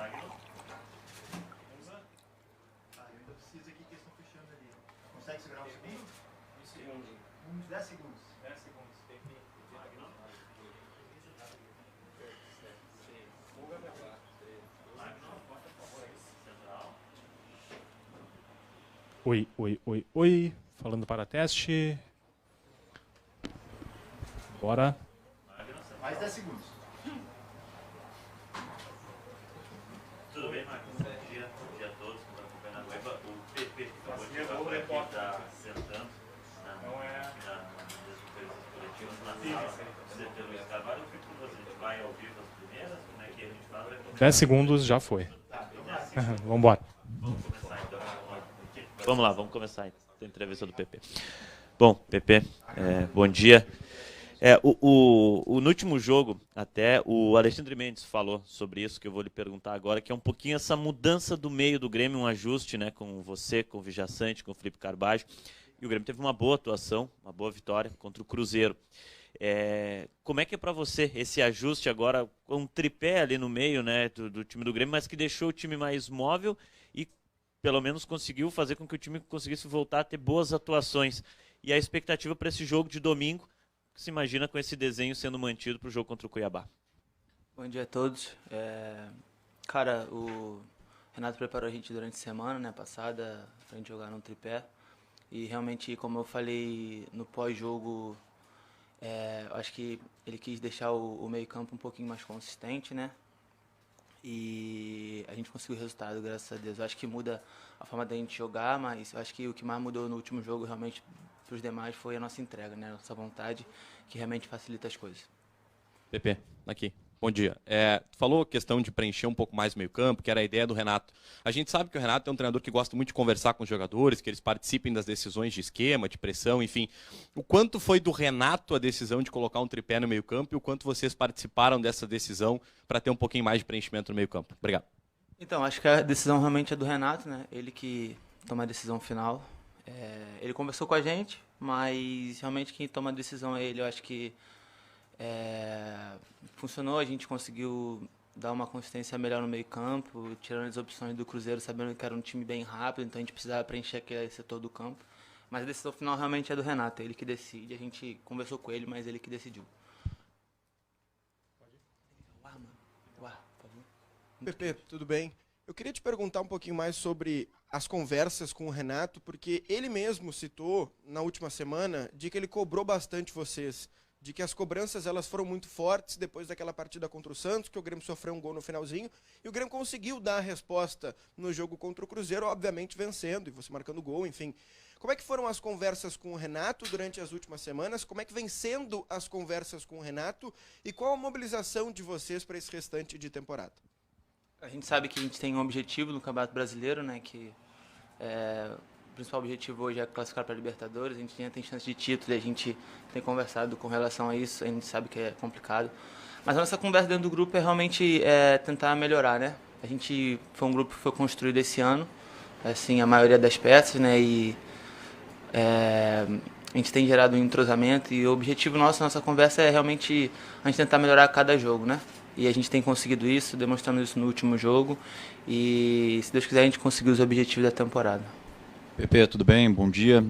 Eu ainda preciso aqui que eles estão fechando ali. Consegue segurar um segundo? Um segundo. Uns 10 segundos. 10 segundos. Tem que... Oi, oi, oi, oi. Falando para teste. Bora. Mais 10 segundos. Tudo bem, Marcos? Bom dia a todos que estão acompanhando a web. O PP que acabou de chegar por aqui está sentando nas conferências coletivas na sala. Você tem Luiz Carvalho, eu fico com você. A gente vai ao vivo as primeiras, como é que a gente fala? 10 segundos já foi. Vamos embora. Vamos começar então. Vamos lá, vamos começar então, a entrevista do PP. Bom, PP, bom dia. No último jogo, até o Alexandre Mendes falou sobre isso, que eu vou lhe perguntar agora, que é um pouquinho essa mudança do meio do Grêmio, um ajuste, né, com você, com o Vijaçante, com o Felipe Carbajo. E o Grêmio teve uma boa atuação, uma boa vitória contra o Cruzeiro. Como é que é para você esse ajuste agora, com um tripé ali no meio, né, do time do Grêmio, mas que deixou o time mais móvel e pelo menos conseguiu fazer com que o time conseguisse voltar a ter boas atuações? E a expectativa para esse jogo de domingo, que se imagina com esse desenho sendo mantido para o jogo contra o Cuiabá? Bom dia a todos. Cara, o Renato preparou a gente durante a semana, né, passada, pra gente jogar no tripé. E realmente, como eu falei no pós-jogo, acho que ele quis deixar o meio-campo um pouquinho mais consistente, né? E a gente conseguiu o resultado, graças a Deus. Eu acho que muda a forma da gente jogar, mas eu acho que o que mais mudou no último jogo realmente para os demais foi a nossa entrega, né? A nossa vontade, que realmente facilita as coisas. PP, aqui. Bom dia. Tu falou a questão de preencher um pouco mais o meio-campo, que era a ideia do Renato. A gente sabe que o Renato é um treinador que gosta muito de conversar com os jogadores, que eles participem das decisões de esquema, de pressão, enfim. O quanto foi do Renato a decisão de colocar um tripé no meio-campo e o quanto vocês participaram dessa decisão para ter um pouquinho mais de preenchimento no meio-campo? Obrigado. Então, acho que a decisão realmente é do Renato, né? Ele que toma a decisão final. Ele conversou com a gente, mas realmente quem toma a decisão é ele. Eu acho que funcionou, a gente conseguiu dar uma consistência melhor no meio-campo, tirando as opções do Cruzeiro, sabendo que era um time bem rápido, então a gente precisava preencher aquele setor do campo. Mas a decisão final realmente é do Renato, é ele que decide. A gente conversou com ele, mas ele que decidiu. Pepe, tudo bem? Eu queria te perguntar um pouquinho mais sobre as conversas com o Renato, porque ele mesmo citou na última semana de que ele cobrou bastante vocês, de que as cobranças elas foram muito fortes depois daquela partida contra o Santos, que o Grêmio sofreu um gol no finalzinho, e o Grêmio conseguiu dar a resposta no jogo contra o Cruzeiro, obviamente vencendo, e você marcando gol, enfim. Como é que foram as conversas com o Renato durante as últimas semanas? Como é que vem sendo as conversas com o Renato? E qual a mobilização de vocês para esse restante de temporada? A gente sabe que a gente tem um objetivo no Campeonato Brasileiro, né, que o principal objetivo hoje é classificar para a Libertadores. A gente ainda tem chance de título e a gente tem conversado com relação a isso. A gente sabe que é complicado. Mas a nossa conversa dentro do grupo é realmente tentar melhorar, né? A gente foi um grupo que foi construído esse ano, assim, a maioria das peças, né, e a gente tem gerado um entrosamento e o objetivo nosso, nossa conversa é realmente a gente tentar melhorar a cada jogo, né? E a gente tem conseguido isso, demonstrando isso no último jogo. E, se Deus quiser, a gente conseguiu os objetivos da temporada. Pepe, tudo bem? Bom dia.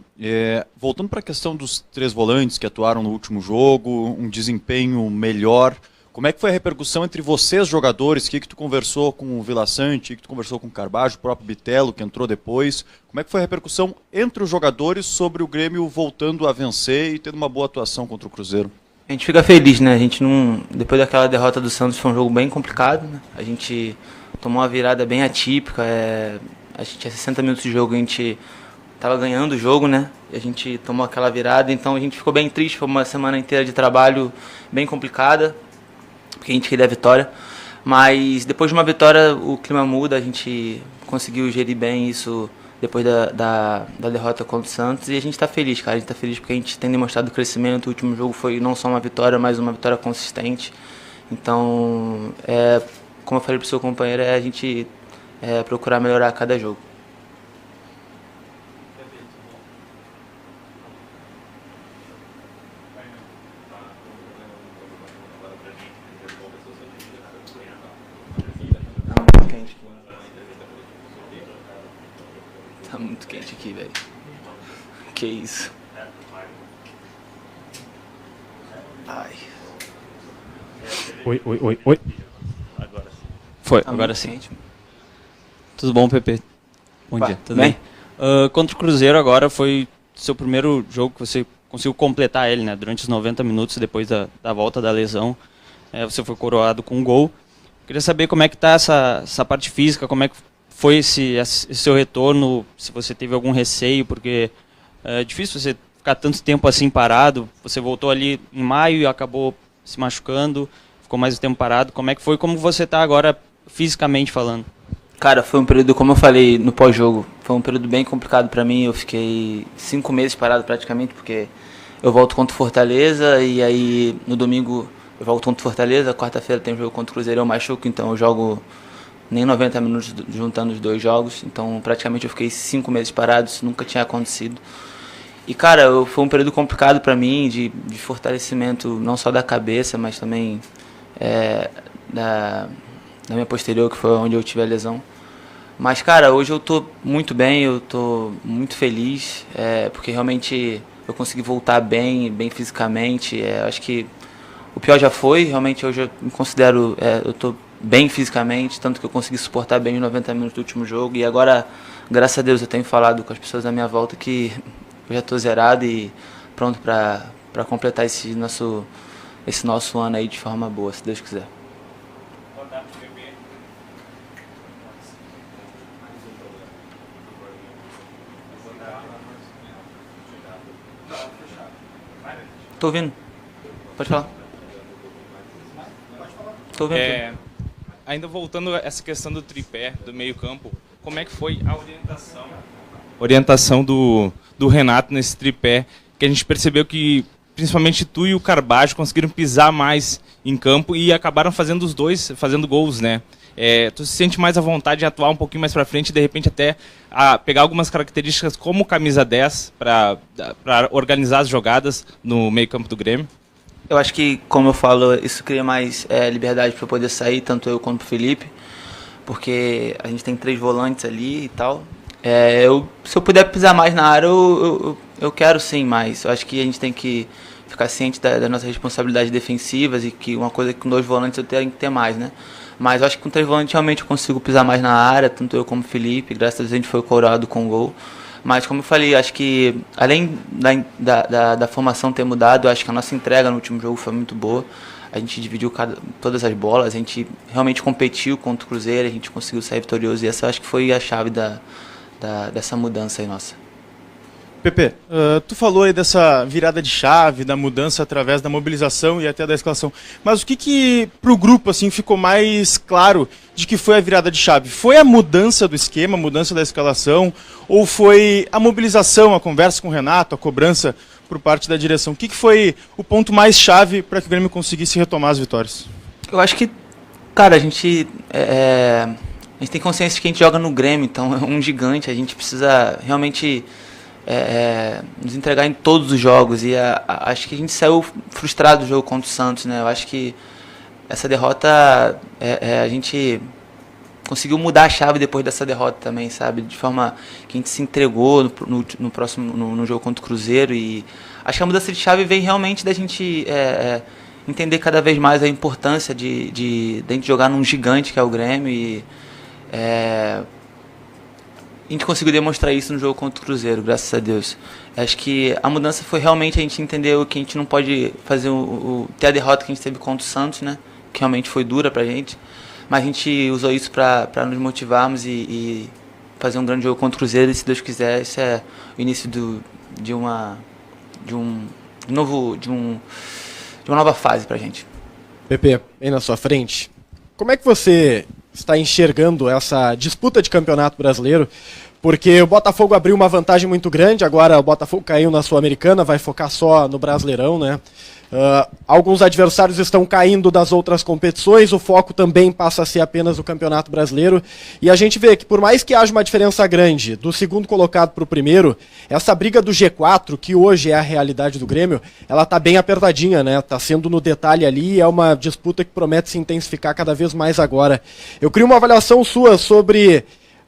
Voltando para a questão dos 3 volantes que atuaram no último jogo, um desempenho melhor. Como é que foi a repercussão entre vocês, jogadores? O que tu conversou com o Vila Sante, o que tu conversou com o Carbajo, o próprio Bitelo, que entrou depois? Como é que foi a repercussão entre os jogadores sobre o Grêmio voltando a vencer e tendo uma boa atuação contra o Cruzeiro? A gente fica feliz, né? A gente não, depois daquela derrota do Santos foi um jogo bem complicado, né? A gente tomou uma virada bem atípica. A gente tinha 60 minutos de jogo, a gente estava ganhando o jogo, né? E a gente tomou aquela virada, então a gente ficou bem triste. Foi uma semana inteira de trabalho bem complicada, porque a gente queria a vitória. Mas depois de uma vitória o clima muda, a gente conseguiu gerir bem isso depois da derrota contra o Santos, e a gente está feliz, cara. A gente está feliz porque a gente tem demonstrado crescimento. O último jogo foi não só uma vitória, mas uma vitória consistente. Então, como eu falei para o seu companheiro, a gente procurar melhorar a cada jogo. quente aqui, velho. Que isso. Ai. Oi, oi, oi, oi. Agora sim. Foi, Tá agora muito sim. quente. Tudo bom, PP? Bom Pá, dia, tudo bem? bem? Contra o Cruzeiro agora foi seu primeiro jogo que você conseguiu completar ele, né? Durante os 90 minutos depois da volta da lesão. Você foi coroado com um gol. Queria saber como é que tá essa parte física, como é que foi esse seu retorno, se você teve algum receio, porque é difícil você ficar tanto tempo assim parado. Você voltou ali em maio e acabou se machucando, ficou mais um tempo parado. Como é que foi? Como você está agora fisicamente falando? Cara, foi um período, como eu falei no pós-jogo, foi um período bem complicado pra mim. Eu fiquei 5 meses parado praticamente, porque eu volto contra o Fortaleza e aí no domingo eu volto contra o Fortaleza, quarta-feira tem um jogo contra o Cruzeiro, eu machuco, então eu jogo nem 90 minutos juntando os 2 jogos. Então praticamente eu fiquei 5 meses parado, isso nunca tinha acontecido. E cara, foi um período complicado pra mim, de fortalecimento não só da cabeça, mas também da minha posterior, que foi onde eu tive a lesão. Mas, cara, hoje eu tô muito bem, eu tô muito feliz, porque realmente eu consegui voltar bem fisicamente. Acho que o pior já foi, realmente hoje eu me considero, eu tô bem fisicamente, tanto que eu consegui suportar bem os 90 minutos do último jogo. E agora, graças a Deus, eu tenho falado com as pessoas à minha volta que eu já tô zerado e pronto pra completar esse nosso ano aí de forma boa, se Deus quiser. Tô ouvindo. Pode falar. Tô ouvindo. Ainda voltando a essa questão do tripé, do meio campo, como é que foi a orientação do Renato nesse tripé, que a gente percebeu que principalmente tu e o Carbajo conseguiram pisar mais em campo e acabaram fazendo os dois, fazendo gols, né? Tu se sente mais à vontade de atuar um pouquinho mais para frente e de repente até pegar algumas características como camisa 10 para organizar as jogadas no meio campo do Grêmio? Eu acho que, como eu falo, isso cria mais liberdade para poder sair, tanto eu quanto o Felipe, porque a gente tem 3 volantes ali e tal. Se eu puder pisar mais na área, eu quero sim, mas eu acho que a gente tem que ficar ciente das nossas responsabilidades defensivas e que uma coisa que com 2 volantes eu tenho que ter mais, né? Mas eu acho que com 3 volantes realmente eu consigo pisar mais na área, tanto eu como o Felipe, graças a Deus a gente foi coroado com o gol. Mas como eu falei, acho que além da formação ter mudado, eu acho que a nossa entrega no último jogo foi muito boa. A gente dividiu todas as bolas, a gente realmente competiu contra o Cruzeiro, a gente conseguiu sair vitorioso e essa eu acho que foi a chave dessa mudança aí nossa. Pepe, tu falou aí dessa virada de chave, da mudança através da mobilização e até da escalação. Mas o que pro grupo assim ficou mais claro de que foi a virada de chave? Foi a mudança do esquema, a mudança da escalação, ou foi a mobilização, a conversa com o Renato, a cobrança por parte da direção? O que foi o ponto mais chave para que o Grêmio conseguisse retomar as vitórias? Eu acho que, cara, a gente tem consciência de que a gente joga no Grêmio, então é um gigante, a gente precisa realmente nos entregar em todos os jogos e acho que a gente saiu frustrado do jogo contra o Santos, né? Eu acho que essa derrota a gente conseguiu mudar a chave depois dessa derrota também, sabe? De forma que a gente se entregou no jogo contra o Cruzeiro e acho que a mudança de chave veio realmente da gente entender cada vez mais a importância de a gente jogar num gigante que é o Grêmio e a gente conseguiu demonstrar isso no jogo contra o Cruzeiro, graças a Deus. Acho que a mudança foi realmente a gente entender que a gente não pode fazer ter a derrota que a gente teve contra o Santos, né? Que realmente foi dura pra gente. Mas a gente usou isso para nos motivarmos e fazer um grande jogo contra o Cruzeiro. E se Deus quiser, isso é o início de uma nova fase pra gente. Pepe, aí na sua frente, como é que você está enxergando essa disputa de campeonato brasileiro? Porque o Botafogo abriu uma vantagem muito grande, agora o Botafogo caiu na Sul-Americana, vai focar só no Brasileirão, né? Alguns adversários estão caindo das outras competições, o foco também passa a ser apenas o Campeonato Brasileiro, e a gente vê que por mais que haja uma diferença grande do segundo colocado para o primeiro, essa briga do G4, que hoje é a realidade do Grêmio, ela tá bem apertadinha, né? Tá sendo no detalhe ali, é uma disputa que promete se intensificar cada vez mais agora. Eu queria uma avaliação sua sobre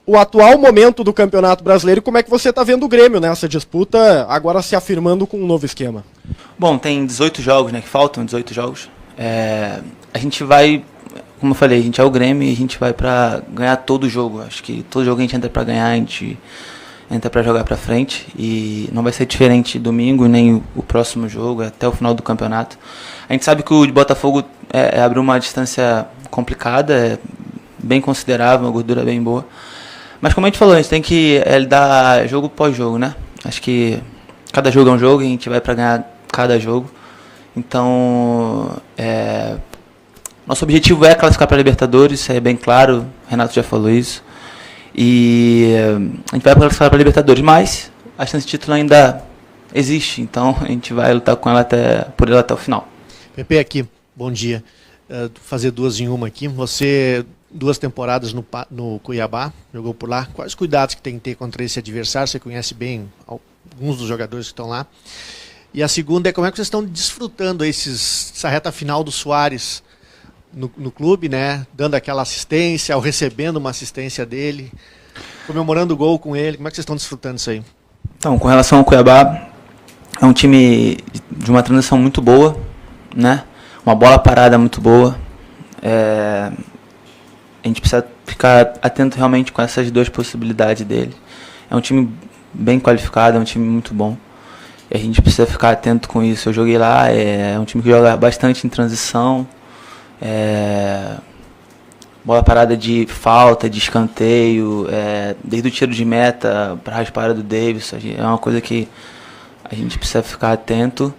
o atual momento do Campeonato Brasileiro e como é que você está vendo o Grêmio nessa disputa, agora se afirmando com um novo esquema. Bom, tem 18 jogos, né, que faltam, 18 jogos. A gente vai, como eu falei, a gente é o Grêmio e a gente vai para ganhar todo jogo. Acho que todo jogo a gente entra para ganhar, a gente entra para jogar para frente e não vai ser diferente domingo nem o próximo jogo, até o final do campeonato. A gente sabe que o de Botafogo abriu uma distância complicada, bem considerável, uma gordura bem boa. Mas como a gente falou, a gente tem que dar jogo pós jogo, né? Acho que cada jogo é um jogo e a gente vai para ganhar cada jogo. Então, nosso objetivo é classificar para a Libertadores, isso é bem claro, o Renato já falou isso. E a gente vai classificar para a Libertadores, mas a chance de título ainda existe, então a gente vai lutar com ela por ela até o final. Pepe, aqui, bom dia. Fazer duas em uma aqui. Você, 2 temporadas no Cuiabá, jogou por lá. Quais cuidados que tem que ter contra esse adversário? Você conhece bem alguns dos jogadores que estão lá. E a segunda é como é que vocês estão desfrutando essa reta final do Soares no clube, né? Dando aquela assistência, ou recebendo uma assistência dele, comemorando o gol com ele. Como é que vocês estão desfrutando isso aí? Então, com relação ao Cuiabá, é um time de uma transição muito boa, né? Uma bola parada muito boa. A gente precisa ficar atento realmente com essas 2 possibilidades dele. É um time bem qualificado, é um time muito bom. E a gente precisa ficar atento com isso. Eu joguei lá, é um time que joga bastante em transição. Bola parada de falta, de escanteio, desde o tiro de meta para a raspada do Davis. É uma coisa que a gente precisa ficar atento.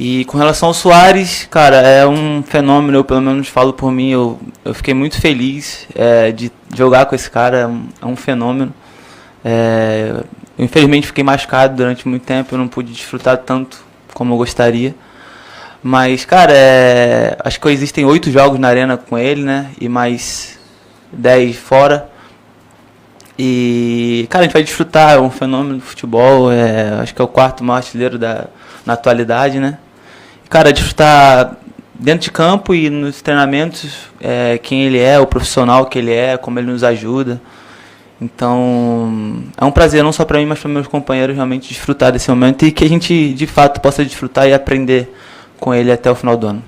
E com relação ao Soares, cara, é um fenômeno, eu pelo menos falo por mim, eu fiquei muito feliz de jogar com esse cara, é um fenômeno. Eu, infelizmente fiquei machucado durante muito tempo, eu não pude desfrutar tanto como eu gostaria. Mas, cara, acho que existem 8 jogos na arena com ele, né? E mais 10 fora. E, cara, a gente vai desfrutar, é um fenômeno do futebol, acho que é o 4º maior artilheiro na atualidade, né? Cara, desfrutar dentro de campo e nos treinamentos, quem ele é, o profissional que ele é, como ele nos ajuda. Então, é um prazer não só para mim, mas para meus companheiros realmente desfrutar desse momento e que a gente, de fato, possa desfrutar e aprender com ele até o final do ano.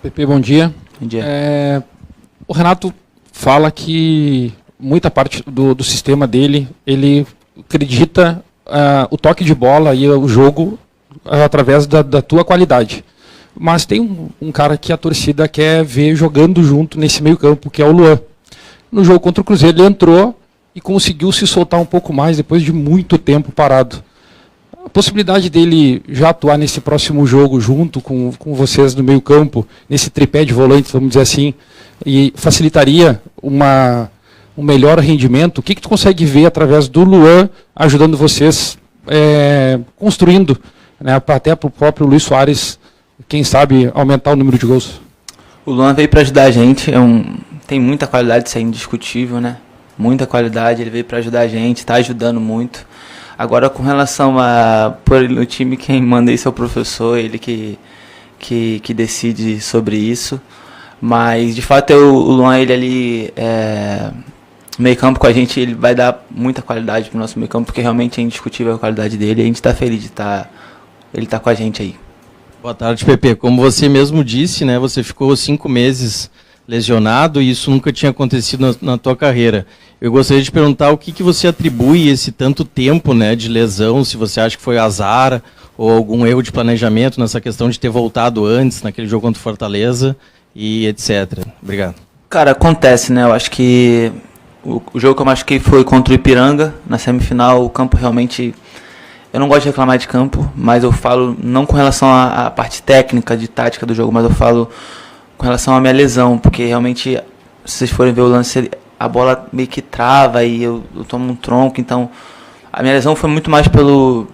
Pepe, bom dia. Bom dia. O Renato fala que muita parte do sistema dele, ele acredita o toque de bola e o jogo através da tua qualidade. Mas tem um cara que a torcida quer ver jogando junto nesse meio campo, que é o Luan. No jogo contra o Cruzeiro ele entrou e conseguiu se soltar um pouco mais depois de muito tempo parado. A possibilidade dele já atuar nesse próximo jogo junto com vocês no meio campo, nesse tripé de volantes, vamos dizer assim, e facilitaria um melhor rendimento. O que tu consegue ver através do Luan ajudando vocês, construindo, né, até para o próprio Luiz Soares, quem sabe, aumentar o número de gols? O Luan veio para ajudar a gente, tem muita qualidade, isso é indiscutível, né? Muita qualidade, ele veio para ajudar a gente, está ajudando muito. Agora, com relação no time, quem manda isso é o professor, ele que decide sobre isso. Mas, de fato, o Luan, ele ali, meio campo com a gente, ele vai dar muita qualidade para o nosso meio campo, porque realmente é indiscutível a qualidade dele, e a gente está feliz de ele tá com a gente aí. Boa tarde, Pepe. Como você mesmo disse, né, você ficou 5 meses lesionado e isso nunca tinha acontecido na tua carreira. Eu gostaria de perguntar o que você atribui esse tanto tempo, né, de lesão, se você acha que foi azar ou algum erro de planejamento nessa questão de ter voltado antes, naquele jogo contra o Fortaleza e etc. Obrigado. Cara, acontece, né? Eu acho que o jogo que eu machuquei foi contra o Ipiranga, na semifinal. O campo realmente... Eu não gosto de reclamar de campo, mas eu falo não com relação à parte técnica, de tática do jogo, mas eu falo com relação à minha lesão, porque realmente, se vocês forem ver o lance, a bola meio que trava e eu tomo um tronco, então a minha lesão foi muito mais pelo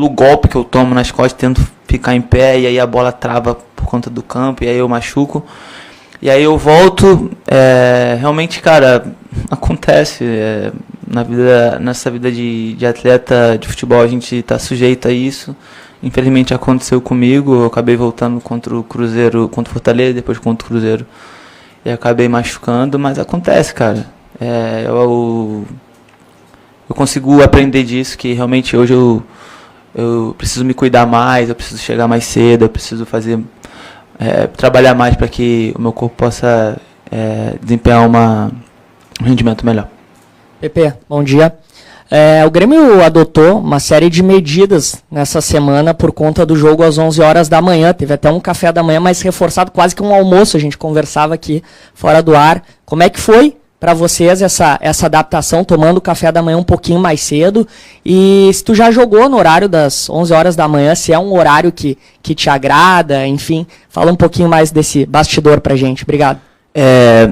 golpe que eu tomo nas costas, tento ficar em pé e aí a bola trava por conta do campo e aí eu machuco. E aí eu volto, realmente, cara, acontece, nessa vida de atleta de futebol a gente está sujeito a isso. Infelizmente aconteceu comigo, eu acabei voltando contra o Cruzeiro, contra o Fortaleza, depois contra o Cruzeiro e acabei machucando, mas acontece, cara. eu consigo aprender disso, que realmente hoje eu preciso me cuidar mais, eu preciso chegar mais cedo, eu preciso trabalhar mais para que o meu corpo possa desempenhar um rendimento melhor. Pepe, bom dia. O Grêmio adotou uma série de medidas nessa semana por conta do jogo às 11 horas da manhã. Teve até um café da manhã mais reforçado, quase que um almoço. A gente conversava aqui fora do ar. Como é que foi para vocês essa adaptação, tomando o café da manhã um pouquinho mais cedo? E se tu já jogou no horário das 11 horas da manhã, se é um horário que te agrada, enfim. Fala um pouquinho mais desse bastidor pra gente. Obrigado. É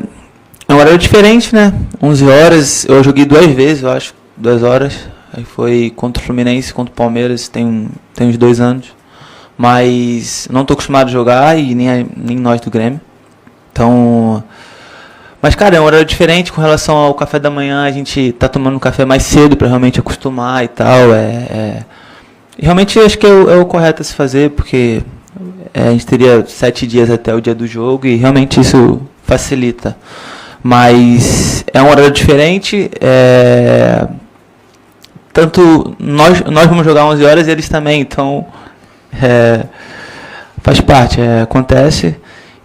um horário diferente, né? 11 horas, eu joguei 2 vezes, eu acho. 2 horas, aí foi contra o Fluminense, contra o Palmeiras, tem uns 2 anos, mas não estou acostumado a jogar e nem nós do Grêmio, então, mas cara, é um horário diferente com relação ao café da manhã, a gente tá tomando um café mais cedo para realmente acostumar e tal, realmente acho que é o correto a se fazer, porque a gente teria 7 dias até o dia do jogo e realmente isso facilita, mas é um horário diferente, tanto nós vamos jogar 11 horas e eles também, então faz parte, acontece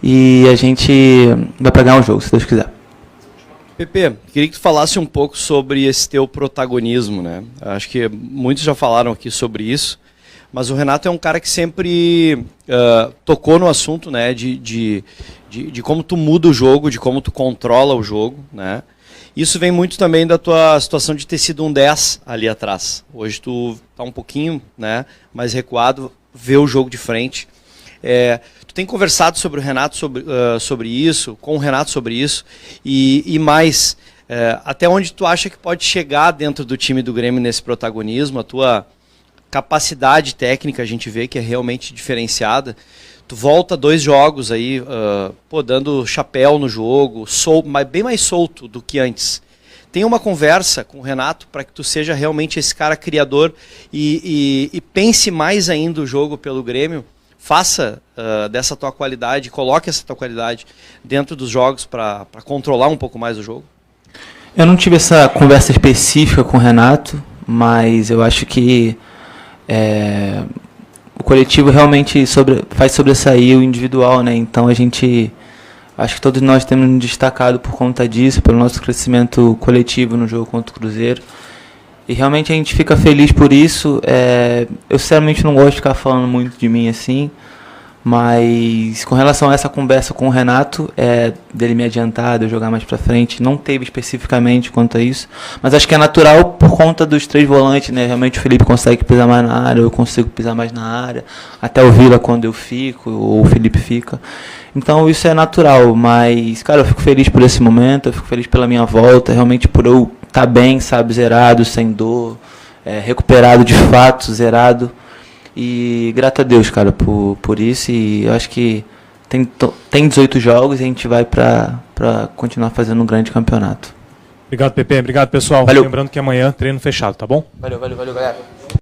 e a gente vai pegar um jogo, se Deus quiser. Pepe, queria que tu falasse um pouco sobre esse teu protagonismo, né? Acho que muitos já falaram aqui sobre isso, mas o Renato é um cara que sempre tocou no assunto, né, de como tu muda o jogo, de como tu controla o jogo, né? Isso vem muito também da tua situação de ter sido um 10 ali atrás. Hoje tu tá um pouquinho, né, mais recuado, vê o jogo de frente. Tu tem conversado sobre o Renato sobre isso, com o Renato sobre isso, e mais, até onde tu acha que pode chegar dentro do time do Grêmio nesse protagonismo, a tua capacidade técnica a gente vê que é realmente diferenciada. Tu volta 2 jogos aí, dando chapéu no jogo, bem mais solto do que antes. Tem uma conversa com o Renato para que tu seja realmente esse cara criador e pense mais ainda o jogo pelo Grêmio. Faça dessa tua qualidade, coloque essa tua qualidade dentro dos jogos para controlar um pouco mais o jogo. Eu não tive essa conversa específica com o Renato, mas eu acho que o coletivo realmente faz sobressair o individual, né? Então acho que todos nós temos nos destacado por conta disso, pelo nosso crescimento coletivo no jogo contra o Cruzeiro. E realmente a gente fica feliz por isso. Eu sinceramente não gosto de ficar falando muito de mim assim, mas com relação a essa conversa com o Renato, dele me adiantar, de eu jogar mais pra frente, não teve especificamente quanto a isso, mas acho que é natural por conta dos 3 volantes, né? Realmente o Felipe consegue pisar mais na área, eu consigo pisar mais na área, até o Vila quando eu fico, ou o Felipe fica. Então isso é natural, mas, cara, eu fico feliz por esse momento, eu fico feliz pela minha volta, realmente por eu estar bem, sabe, zerado, sem dor, recuperado de fato, zerado. E grato a Deus, cara, por isso. E eu acho que tem 18 jogos e a gente vai pra continuar fazendo um grande campeonato. Obrigado, Pepe. Obrigado, pessoal. Valeu. Lembrando que amanhã treino fechado, tá bom? Valeu, galera.